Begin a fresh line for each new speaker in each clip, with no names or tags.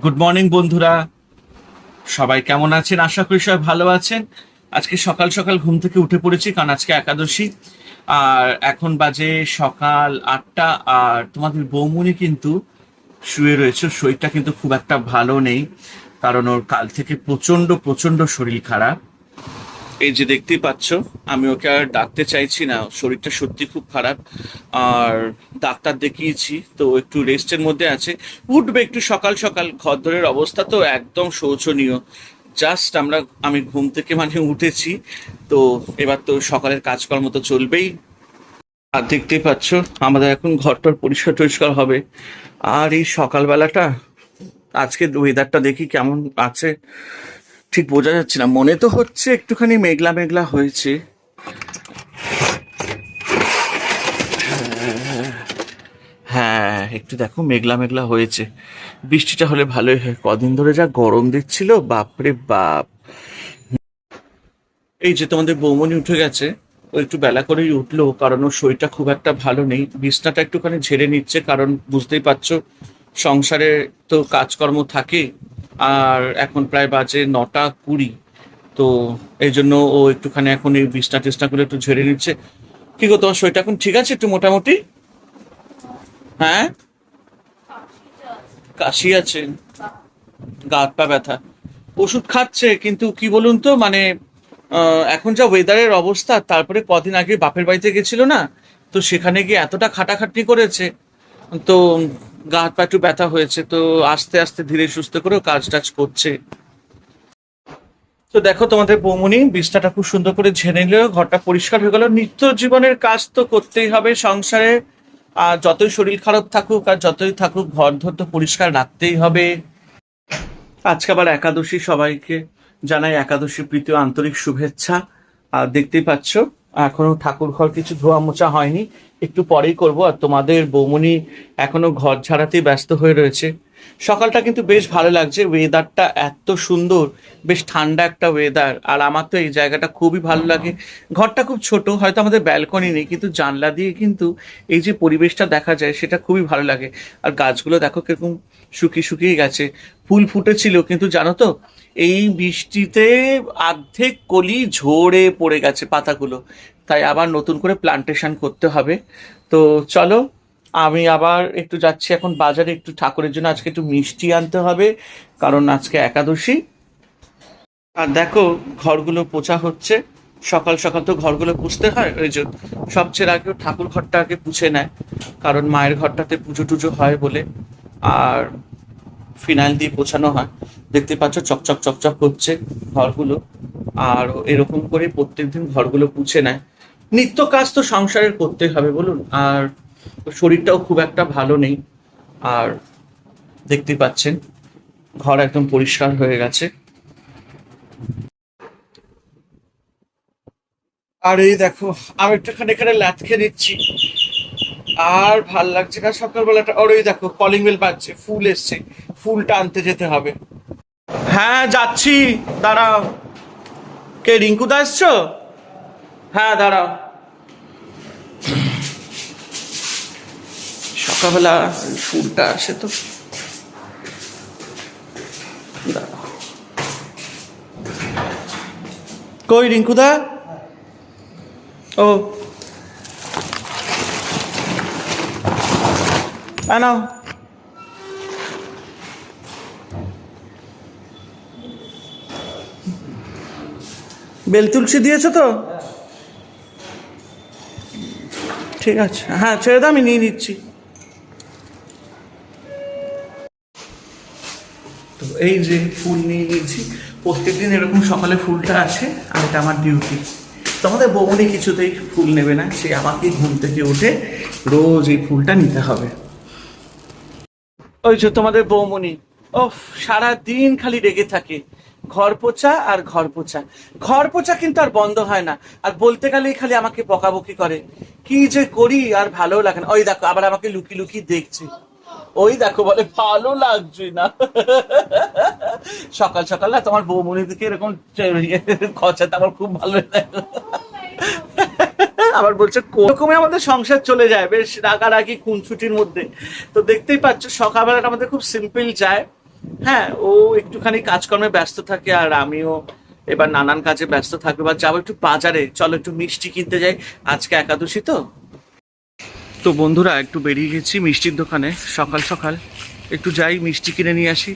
Good morning বন্ধুরা, সবাই কেমন আছেন? আশা করি সবাই ভালো আছেন। আজকে সকাল সকাল ঘুম থেকে উঠে পড়েছি, কারণ আজকে একাদশী। আর এখন বাজে সকাল 8টা। আর তোমাদের বৌমনি কিন্তু শুয়ে রয়েছে, ওর শরীরটা কিন্তু খুব একটা ভালো নেই, কারণ ওর কাল থেকে প্রচন্ড প্রচন্ড শরীর খারাপ। এই যে দেখতেই পাচ্ছ, আমি ওকে আর ডাকতে চাইছি না, শরীরটা সত্যি খুব খারাপ। আর ডাক্তার দেখিয়েছি, তো একটু রেস্টের মধ্যে আছে। উঠবে একটু সকাল সকাল। ঘরদোরের অবস্থা তো একদম শোচনীয়। জাস্ট আমি ঘুম থেকে উঠেছি, তো এবার তো সকালের কাজকর্ম তো চলবেই। আর দেখতেই পাচ্ছ, আমাদের এখন ঘরটার পরিষ্কার টরিষ্কার হবে। আর এই সকালবেলাটা, আজকে ওয়েদারটা দেখি কেমন আছে, ঠিক বোঝা যাচ্ছে না। মনে তো হচ্ছে একটুখানি মেঘলা মেঘলা হয়েছে। হ্যাঁ, একটু দেখো মেঘলা মেঘলা হয়েছে। বৃষ্টিটা হলে ভালোই হয়, কদিন ধরে যা গরম দিচ্ছিল, বাপরে বাপ। এই যে তোমাদের বৌমনি উঠে গেছে, ও একটু বেলা করেই উঠলো, কারণ ওর শরীরটা খুব একটা ভালো নেই। বিছনাটা একটুখানি ঝেড়ে নিচ্ছে, কারণ বুঝতেই পারছো সংসারে তো কাজকর্ম থাকে। আর এখন প্রায় বাজে 9টা 20। তো এই জন্য ও একটুখানি এখন এই বিছনা টিছনাগুলো একটু ঝেড়ে নিচ্ছে। কি গো, তোমার শরীরটা এখন ঠিক আছে একটু মোটামুটি? হ্যাঁ, কাশি আছে, গা হাত পা ব্যথা। ওষুধ খাচ্ছে, কিন্তু কি বলুন তো, এখন যা ওয়েদারের অবস্থা, তারপরে কদিন আগে বাপের বাড়িতে গেছিল না, তো সেখানে গিয়ে এতটা খাটাখাটনি করেছে, তো গা হাত পা একটু ব্যথা হয়েছে। তো আস্তে আস্তে ধীরে সুস্থে করেও কাজ টাজ করছে। তো দেখো, তোমাদের বৌমনি বিছনাটা খুব সুন্দর করে ঝেড়ে নিল, ঘরটা পরিষ্কার হয়ে গেল। নিত্য জীবনের কাজ তো করতেই হবে সংসারে। আর যতই শরীর খারাপ থাকুক আর যতই থাকুক, ঘর ধর তো পরিষ্কার রাখতেই হবে। আজকে আবার একাদশী, সবাইকে জানাই একাদশী প্রীতি ও আন্তরিক শুভেচ্ছা। আর দেখতেই পাচ্ছ, এখনো ঠাকুর ঘর কিছু ধোয়া মোছা হয়নি, একটু পরেই করব। আর তোমাদের বৌমনি এখনো ঘর ঝাড়াতেই ব্যস্ত হয়ে রয়েছে। সকালটা কিন্তু বেশ ভালো লাগছে, ওয়েদারটা এত সুন্দর, বেশ ঠান্ডা একটা ওয়েদার। আর আমার তো এই জায়গাটা খুবই ভালো লাগে। ঘরটা খুব ছোট, হয়তো আমাদের ব্যালকনি নেই, কিন্তু জানলা দিয়ে কিন্তু এই যে পরিবেশটা দেখা যায়, সেটা খুবই ভালো লাগে। আর গাছগুলো দেখো কিরকম শুকিয়ে শুকিয়ে গেছে। ফুল ফুটেছিল, কিন্তু জানো তো, এই বৃষ্টিতে অর্ধেক কলি ঝরে পড়ে গেছে পাতাগুলো। তাই আবার নতুন করে প্লান্টেশন করতে হবে। তো চলো, আমি আবার একটু যাচ্ছি এখন বাজারে, একটু ঠাকুরের জন্য আজকে একটু মিষ্টি আনতে হবে, কারণ আজকে একাদশী। আর দেখো, ঘরগুলো পোছা হচ্ছে। সকাল সকাল তো ঘরগুলো পুছতে হয়, ওই যে সবচেয়ে আগে ঠাকুর ঘরটা আগে পুছে নেয়, কারণ মায়ের ঘরটাতে পুজো টুজো হয় বলে। আর ফিনাইল দিয়ে পোছানো হয়। দেখতে পাচ্ছ চকচক চকচক করছে ঘরগুলো। আর এরকম করে প্রত্যেকদিন ঘরগুলো পুছে নেয়। নিত্য কাজ তো সংসারের করতে হবে, বলুন। আর শরীরটাও খুব একটা ভালো নেই। আর দেখতেই পাচ্ছেন, ঘর একদম পরিষ্কার হয়ে গেছে। আর এই দেখো, আমি একটুখানি এখানে ল্যাদ খেয়ে নিচ্ছি। আর ভাল লাগছে না সকালবেলাটা। আর ওই দেখো, কলিং বেল বাজছে, ফুল এসছে, ফুলটা আনতে যেতে হবে। হ্যাঁ, যাচ্ছি, দাঁড়াও। কে, রিঙ্কুদা এসছো? হ্যাঁ, দাঁড়াও। সকালবেলা ফুলটা আসে তো, দাঁড়াও। কই রিঙ্কুদা? ও, নাও। বেল তুলসী দিয়েছো তো? ঠিক আছে, হ্যাঁ ছেড়ে দাও, আমি নিয়ে নিচ্ছি। তো এই যে ফুল নিয়ে নিয়েছি। প্রত্যেকদিন এরকম সকালে ফুলটা আসে, আর এটা আমার ডিউটি। তোমাদের বৌমনি কিছুতেই ফুল নেবে না, সে আমাকে ঘুম থেকে উঠে রোজ এই ফুলটা নিতে হবে। ওই যে তোমাদের বৌমনি, ও, সারা দিন খালি রেগে থাকে। ঘর পোছা আর ঘর পোছা, ঘর পোছা কিন্তু আর বন্ধ হয় না। আর বলতে গেলেই খালি আমাকে বকাবকি করে। কি যে করি, আর ভালো লাগে না। ওই দেখো, আবার আমাকে লুকিয়ে লুকিয়ে দেখছে। ওই দেখো, বলে ভালো লাগছে না। সকাল সকাল না তোমার বৌমনি দিকে এরকম খচাতে আমার খুব ভালো লাগে। আবার বলছে কোরকমই আমাদের সংসার চলে যায়, বেশ রাগারাগি খুনসুটির মধ্যে। তো দেখতেই পাচ্ছ, সকালবেলাটা আমাদের খুব সিম্পল যায়। হ্যাঁ, ও একটুখানি কাজকর্মে ব্যস্ত থাকে আর আমিও এবার নানান কাজে ব্যস্ত থাকবো। এবার যাবো একটু বাজারে, চলো একটু মিষ্টি কিনতে যাই, আজকে একাদশী তো। তো বন্ধুরা একটু বেরিয়ে গেছি মিষ্টির দোকানে, সকাল সকাল একটু যাই মিষ্টি কিনে নিয়ে আসি।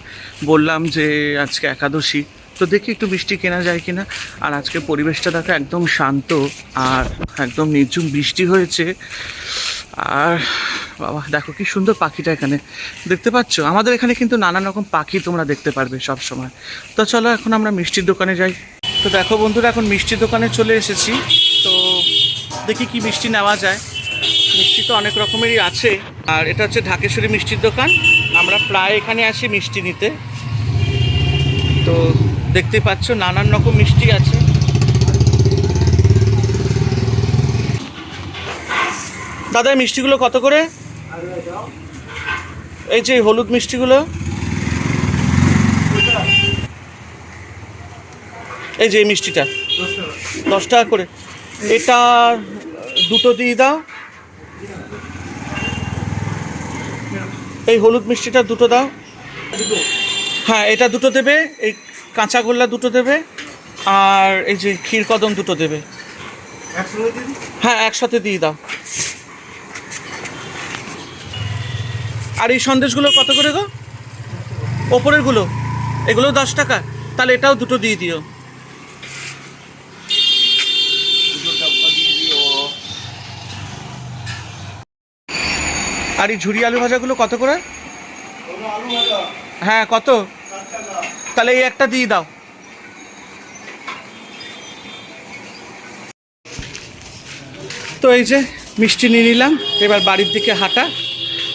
বললাম যে আজকে একাদশী, তো দেখি একটু মিষ্টি কেনা যায় কিনা। আর আজকে পরিবেশটা দেখো একদম শান্ত আর একদম নির্ঝুম বৃষ্টি হয়েছে। আর বাবা দেখো কি সুন্দর পাখিটা এখানে দেখতে পাচ্ছ। আমাদের এখানে কিন্তু নানান রকম পাখি তোমরা দেখতে পারবে সব সময়। তো চলো এখন আমরা মিষ্টির দোকানে যাই। তো দেখো বন্ধুরা এখন মিষ্টির দোকানে চলে এসেছি। তো দেখি কি মিষ্টি নেওয়া যায়। মিষ্টি তো অনেক রকমেরই আছে। আর এটা হচ্ছে ঢাকেশ্বরী মিষ্টির দোকান, আমরা প্রায় এখানে আসি মিষ্টি নিতে। তো দেখতেই পাচ্ছ নানান রকম মিষ্টি আছে। দাদা এই মিষ্টিগুলো কত করে? এই যে হলুদ মিষ্টিগুলো, এই যে এই মিষ্টিটা 10 টাকা করে। এটা দুটো দিয়ে দাও। এই হলুদ মিষ্টিটা দুটো দাও। হ্যাঁ এটা দুটো দেবে, এই কাঁচাগোল্লা দুটো দেবে, আর এই যে ক্ষীরকদম দুটো দেবে। হ্যাঁ একসাথে দিয়ে দাও। আর এই সন্দেশগুলো কত করে গো? ওপরের গুলো এগুলো 10 টাকা, তাহলে এটাও দুটো দিয়ে দিও। আর এই ঝুরি আলু ভাজাগুলো কত করে? হ্যাঁ কত? তাহলে এই একটা দিয়ে দাও। তো এই যে মিষ্টি নিয়ে নিলাম, এবার বাড়ির দিকে হাঁটা।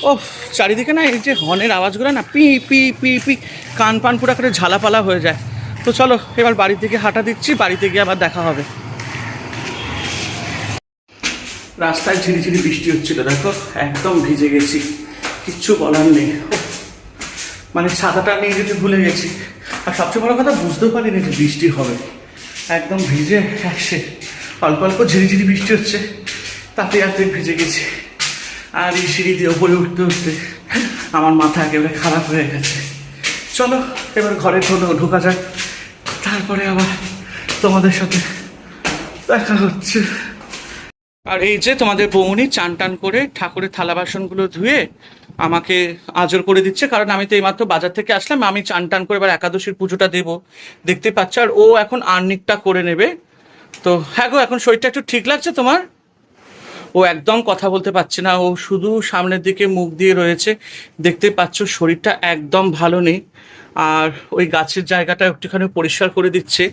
ও চারিদিকে না এই যে হর্নের আওয়াজগুলো না পি পি পি পি কান পান পুরো করে ঝালাপালা হয়ে যায়। তো চলো এবার বাড়ির দিকে হাঁটা দিচ্ছি, বাড়িতে গিয়ে আবার দেখা হবে। রাস্তায় ঝিরিঝিরি বৃষ্টি হচ্ছিল, দেখো একদম ভিজে গেছি, কিচ্ছু বলার নেই। মানে ছাতাটা নিয়ে যেতে ভুলে গেছি। আর সবচেয়ে বড় কথা বুঝতেও পারিনি যে বৃষ্টি হবে। একদম ভিজে একসে, অল্প অল্প ঝিরিঝিরি বৃষ্টি হচ্ছে, তাতে একদিন ভিজে গেছি। আর এই সিঁড়ি দিয়ে ওপরে উঠতে উঠতে আমার মাথা একেবারে খারাপ হয়ে গেছে। চলো এবার ঘরে ঢোকা যাক, তারপরে আবার তোমাদের সাথে দেখা হচ্ছে। আর এই যে তোমাদের বৌমনি চান টান করে ঠাকুরের থালা বাসনগুলো ধুয়ে আমাকে আজর করে দিচ্ছে, কারণ আমি তো এইমাত্র বাজার থেকে আসলাম। আমি চান টান করে এবার একাদশীর পুজোটা দেবো, দেখতে পাচ্ছ। আর ও এখন আর্নিকটা করে নেবে। তো হ্যাঁ গো, এখন শরীরটা একটু ঠিক লাগছে তোমার? ও একদম কথা বলতে পারছে না, ও শুধু সামনের দিকে মুখ দিয়ে রয়েছে, দেখতে পাচ্ছ শরীরটা একদম ভালো নেই। আর ওই গাছের জায়গাটা একটুখানি পরিষ্কার করে দিচ্ছে।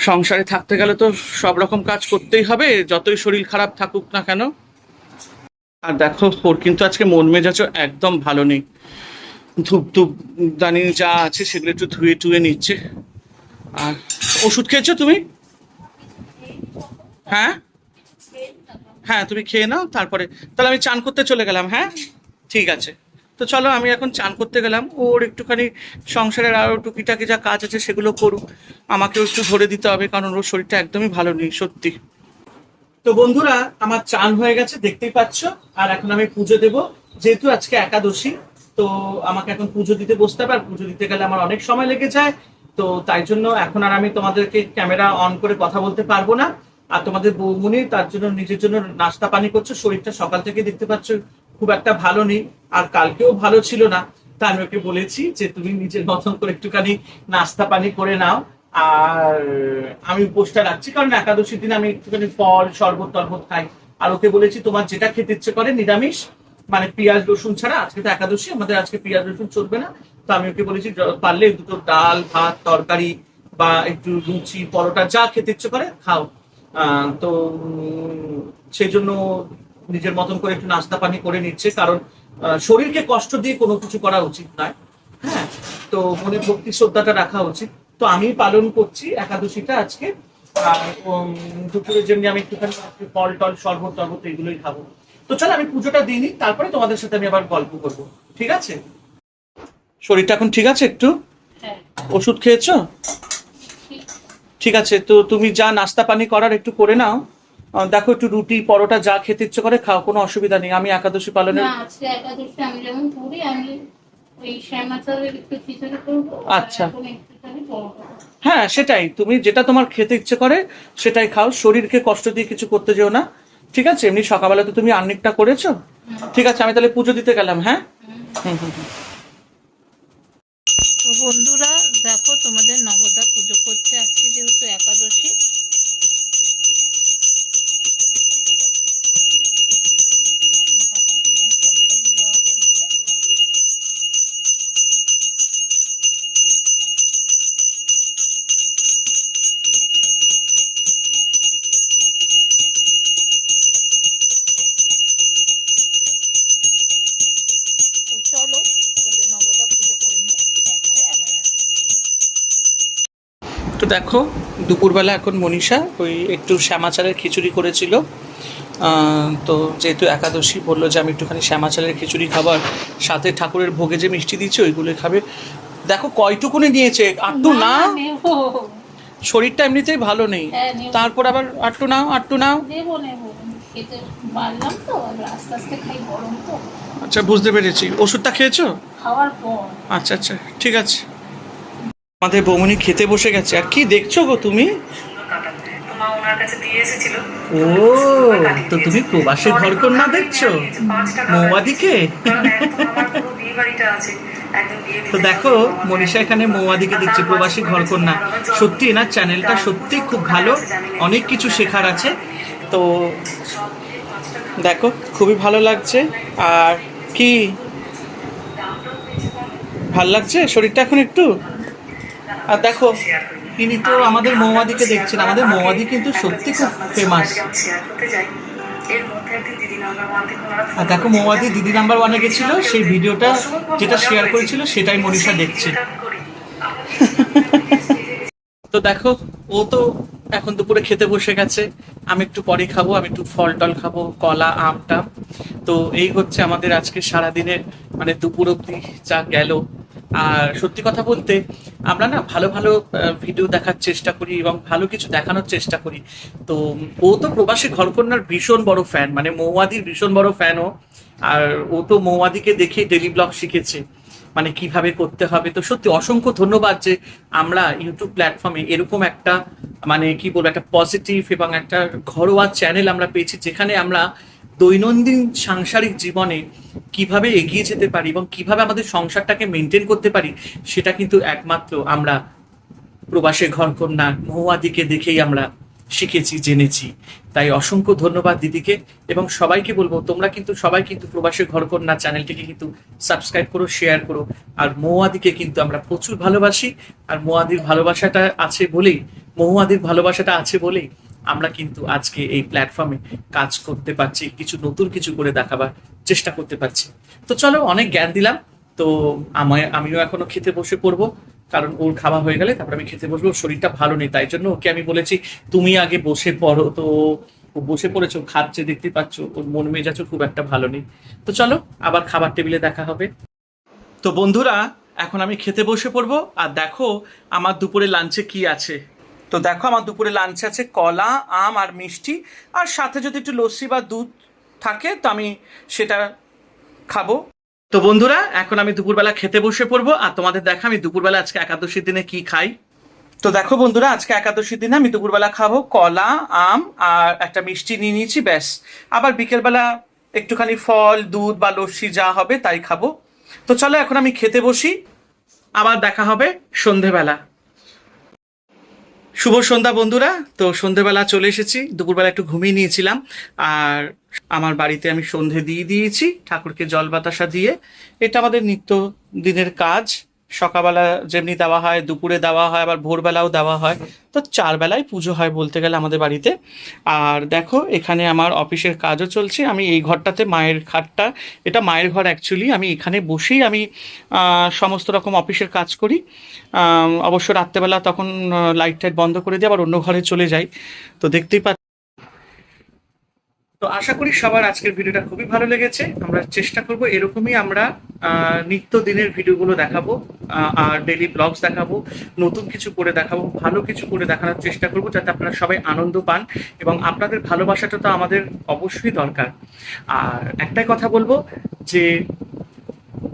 সংসারে থাকতে গেলে তো সব রকম কাজ করতেই হবে, যতই শরীর খারাপ থাকুক না কেন। আর দেখো ওর কিন্তু আজকে মন মেজাজও একদম ভালো নেই। ধূপ ধূপ দানি যা আছে সেগুলো একটু ধুয়ে টুয়ে নিচ্ছে। আর ওষুধ খেয়েছো তুমি? হ্যাঁ হ্যাঁ তুমি খেয়ে নাও, তারপরে তাহলে আমি চান করতে চলে গেলাম। হ্যাঁ ঠিক আছে। তো চলো আমি এখন চান করতে গেলাম, ওর একটুখানি সংসারের আরও টুকিটাকি যা কাজ আছে সেগুলো করুক, আমাকেও একটু ধরে দিতে হবে, কারণ ওর শরীরটা একদমই ভালো নেই সত্যি। তো বন্ধুরা আমার চান হয়ে গেছে দেখতেই পাচ্ছ। আর এখন আমি পুজো দেব, যেহেতু আজকে একাদশী। তো আমাকে এখন পুজো দিতে বসতে হবে, আর পুজো দিতে গেলে আমার অনেক সময় লেগে যায়। তো তাই জন্য এখন আর আমি তোমাদেরকে ক্যামেরা অন করে কথা বলতে পারবো না। আর তোমাদের বৌমনি তার জন্য নিজের জন্য নাস্তা পানি করছো। শরীরটা সকাল থেকে দেখতে পাচ্ছ খুব একটা ভালো নেই, আর কালকেও ভালো ছিল না। তা আমি ওকে বলেছি যে তুমি নিজের মতন করে একটুখানি নাস্তা পানি করে নাও। আর আমি উপোসটা রাখছি, কারণ একাদশীর দিন আমি একটুখানি ফল শরবত টরবত খাই। আর ওকে বলেছি তোমার যেটা খেতে ইচ্ছে করে নিরামিষ, মানে পেঁয়াজ রসুন ছাড়া। আজকে তো একাদশী, আমাদের আজকে পেঁয়াজ রসুন চলবে না। তো আমি ওকে বলেছি পারলে দুটো ডাল ভাত তরকারি বা একটু লুচি পরোটা যা খেতে ইচ্ছে করে খাও। তো সেই জন্য নিজের মতন করে একটু নাস্তা পানি করে নিচ্ছে, কারণ শরীরকে কষ্ট দিয়ে কোনো কিছু করা উচিত নয়। হ্যাঁ, তো মনে ভক্তি শ্রদ্ধাটা রাখা উচিত। তো আমি পালন করছি একাদশীটা আজকে। আর দুপুরে যেমনি আমি একটুখানি ফল টল শরবত টরবত এগুলোই খাবো। তো চলো আমি পুজোটা দিইনি, তারপরে তোমাদের সাথে আমি আবার গল্প করবো, ঠিক আছে? শরীরটা এখন ঠিক আছে একটু? ওষুধ খেয়েছো? ঠিক আছে, তো তুমি যা নাস্তা পানি করার একটু করে নাও। দেখো একটু রুটি পরোটা যা খেতে ইচ্ছে করে খাও, কোনো অসুবিধা নেই। আমি একাদশী পালনের
না আজকে একাদশী আমি যেমন করি, আমি ওই শ্যামা চালের একটু খিচুড়ি করবো, আর
আচ্ছা,
এখন একটুখানি বড় করবো।
হ্যাঁ সেটাই, তুমি যেটা তোমার খেতে ইচ্ছে করে সেটাই খাও, শরীরকে কষ্ট দিয়ে কিছু করতে যেও না। ঠিক আছে, এমনি সকালবেলা তো তুমি আর্নিকটা করেছো। ঠিক আছে, আমি তাহলে পুজো দিতে গেলাম, হ্যাঁ। হুম হুম হুম।
তো বন্ধুরা দেখো, তোমাদের নবদা পুজো করছে আজকে যেহেতু একাদশী। তো চলো তোমাদের নবদা পুজো করে নিই, তারপরে আবার আসছি।
তো দেখো, দুপুরবেলা এখন মনীষা ওই একটু শ্যামা চালের খিচুড়ি করেছিল। তো যেহেতু একাদশী বললো যে আমি একটুখানি শ্যামা চালের খিচুড়ি খাবার, সাথে ঠাকুরের ভোগে যে মিষ্টি দিচ্ছে ওইগুলো খাবে। দেখো কয়টুকুনি নিয়েছে, আটটু না,
নেবো।
শরীরটা এমনিতেই ভালো নেই,
হ্যাঁ নেবো,
তারপর আবার আটটু নাও আটটু নাও।
নেবো নেবো। খেতে পারলাম তো, এবার আস্তে আস্তে খাই, গরম তো।
আচ্ছা বুঝতে পেরেছি, ওষুধটা খেয়েছো?
খাওয়ার পর।
আচ্ছা আচ্ছা ঠিক আছে। আমাদের বৌমনি খেতে বসে গেছে, আর কি দেখছো গো তুমি? ও, তো তুমি প্রবাসী ঘরকন্যা দেখছো মৌমাদিকে। তো দেখো মনীষা এখানে মৌমাদিকে দেখছে প্রবাসী ঘরকন্যা। সত্যি এনার চ্যানেলটা সত্যি খুব ভালো, অনেক কিছু শেখার আছে। তো দেখো খুবই ভালো লাগছে। আর কি ভাল লাগছে শরীরটা এখন একটু। আর দেখো তিনি তো আমাদের মৌমাদিকে দেখছেন, আমাদের মৌমাদি কিন্তু সত্যি খুব ফেমাস। আর দেখো মৌমাদি দিদি নাম্বার ওয়ানে গেছিল, সেই ভিডিওটা যেটা শেয়ার করেছিল সেটাই মনীষা দেখছে। তো দেখো ও তো এখন দুপুরে খেতে বসে গেছে, আমি একটু পরে খাবো, আমি একটু ফল টল খাবো, কলা আমটা। তো এই হচ্ছে আমাদের আজকে সারাদিনের মানে দুপুর অবধি যা গেল। আর সত্যি কথা বলতে আমরা না ভালো ভালো ভিডিও দেখার চেষ্টা করি এবং ভালো কিছু দেখানোর চেষ্টা করি। তো ও তো প্রবাসী ঘরকন্যার ভীষণ বড় ফ্যান, মানে মৌমাদির ভীষণ বড় ফ্যান ও। আর ও তো মৌমাদিকে দেখে ডেলি ব্লগ শিখেছে, মানে কিভাবে করতে হবে। তো সত্যি অসংখ্য ধন্যবাদ যে আমরা ইউটিউব প্ল্যাটফর্মে এরকম একটা মানে কি বলবো একটা পজিটিভ এবং একটা ঘরোয়া চ্যানেল আমরা পেয়েছি, যেখানে আমরা দৈনন্দিন সাংসারিক জীবনে কিভাবে এগিয়ে যেতে পারি এবং কিভাবে আমাদের সংসারটাকে মেনটেন করতে পারি, সেটা কিন্তু একমাত্র আমরা প্রবাসে ঘরকন্যা মহুয়াদিকে দেখেই আমরা শিখেছি, জেনেছি। তাই অসংখ্য ধন্যবাদ দিদিকে। এবং সবাইকে বলবো তোমরা কিন্তু সবাই কিন্তু প্রবাসী ঘরকন্যা চ্যানেলটিকে কিন্তু সাবস্ক্রাইব করো, শেয়ার করো। আর মহুয়াদিকে কিন্তু আমরা প্রচুর ভালোবাসি। আর মহুয়াদির ভালোবাসাটা আছে বলেই, মহুয়াদির ভালোবাসাটা আছে বলেই আমরা কিন্তু আজকে এই প্ল্যাটফর্মে কাজ করতে পারছি, কিছু নতুন কিছু করে দেখাবার চেষ্টা করতে পারছি। তো চলো, অনেক জ্ঞান দিলাম। তো আমিও এখনো খেতে বসে পড়বো, কারণ ওর খাওয়া হয়ে গেলে তারপর আমি খেতে বসবো। ওর শরীরটা ভালো নেই, তাই জন্য ওকে আমি বলেছি তুমি আগে বসে পড়ো। তো ও বসে পড়েছে, ও খাচ্ছে, দেখতে পাচ্ছ ওর মন মেজাজও খুব একটা ভালো নেই। তো চলো আবার খাবার টেবিলে দেখা হবে। তো বন্ধুরা এখন আমি খেতে বসে পড়বো। আর দেখো আমার দুপুরে লাঞ্চে কি আছে। তো দেখো আমার দুপুরে লাঞ্চে আছে কলা, আম আর মিষ্টি, আর সাথে যদি একটু লস্যি বা দুধ থাকে তো আমি সেটা খাবো। তো বন্ধুরা এখন আমি দুপুরবেলা খেতে বসে পড়বো, আর তোমাদের দেখা আমি দুপুরবেলা আজকে একাদশীর দিনে কি খাই। তো দেখো বন্ধুরা আজকে একাদশীর দিনে আমি দুপুরবেলা খাবো কলা, আম আর একটা মিষ্টি নিয়ে নিয়েছি, ব্যাস। আবার বিকেলবেলা একটুখানি ফল, দুধ বা লস্যি যা হবে তাই খাবো। তো চলো এখন আমি খেতে বসি, আবার দেখা হবে সন্ধেবেলা। শুভ সন্ধ্যা বন্ধুরা। তো সন্ধেবেলা চলে এসেছি, দুপুরবেলা একটু ঘুমিয়ে নিয়েছিলাম। আর আমার বাড়িতে আমি সন্ধে দিয়ে দিয়েছি, ঠাকুরকে জল বাতাসা দিয়ে। এটা আমাদের নিত্য দিনের কাজ। সকালবেলা যেমনি দেওয়া হয়, দুপুরে দেওয়া হয়, আবার ভোরবেলাও দেওয়া হয়। তো 4 বেলায় পুজো হয় বলতে গেলে আমাদের বাড়িতে। আর দেখো এখানে আমার অফিসের কাজও চলছে। আমি এই ঘরটাতে, মায়ের খাটটা, এটা মায়ের ঘর অ্যাকচুয়ালি, আমি এখানে বসেই আমি সমস্ত রকম অফিসের কাজ করি। অবশ্য রাত্রেবেলা তখন লাইট টাইট বন্ধ করে দিয়ে আবার অন্য ঘরে চলে যাই। তো দেখতেই পাচ্ছি। তো আশা করি সবার আজকের ভিডিওটা খুবই ভালো লেগেছে। আমরা চেষ্টা করব এরকমই আমরা নিত্য দিনের ভিডিওগুলো দেখাবো, আর ডেইলি ব্লগস দেখাবো, নতুন কিছু করে দেখাবো, ভালো কিছু করে দেখানোর চেষ্টা করব, যাতে আপনারা সবাই আনন্দ পান। এবং আপনাদের ভালোবাসাটা তো আমাদের অবশ্যই দরকার। আর একটাই কথা বলবো যে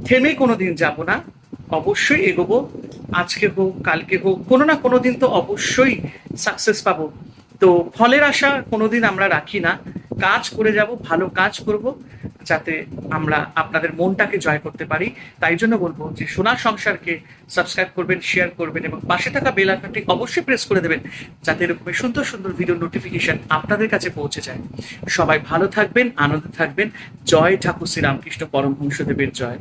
থেমে কোনোদিন যাব না, অবশ্যই এগোবো। আজকে হোক কালকে হোক কোনো না কোনো দিন তো অবশ্যই সাকসেস পাবো। তো ফলের আশা কোনোদিন আমরা রাখি না, কাজ করে যাব, ভালো কাজ করব, যাতে আমরা আপনাদের মনটাকে জয় করতে পারি। তাই জন্য বলবো যে সোনার সংসারকে সাবস্ক্রাইব করবেন, শেয়ার করবেন এবং পাশে থাকা বেল আইকনটি অবশ্যই প্রেস করে দেবেন, যাতে এরকম সুন্দর সুন্দর ভিডিও নোটিফিকেশন আপনাদের কাছে পৌঁছে যায়। সবাই ভালো থাকবেন, আনন্দে থাকবেন। জয় ঠাকুর শ্রীরামকৃষ্ণ পরমহংসদেবের জয়।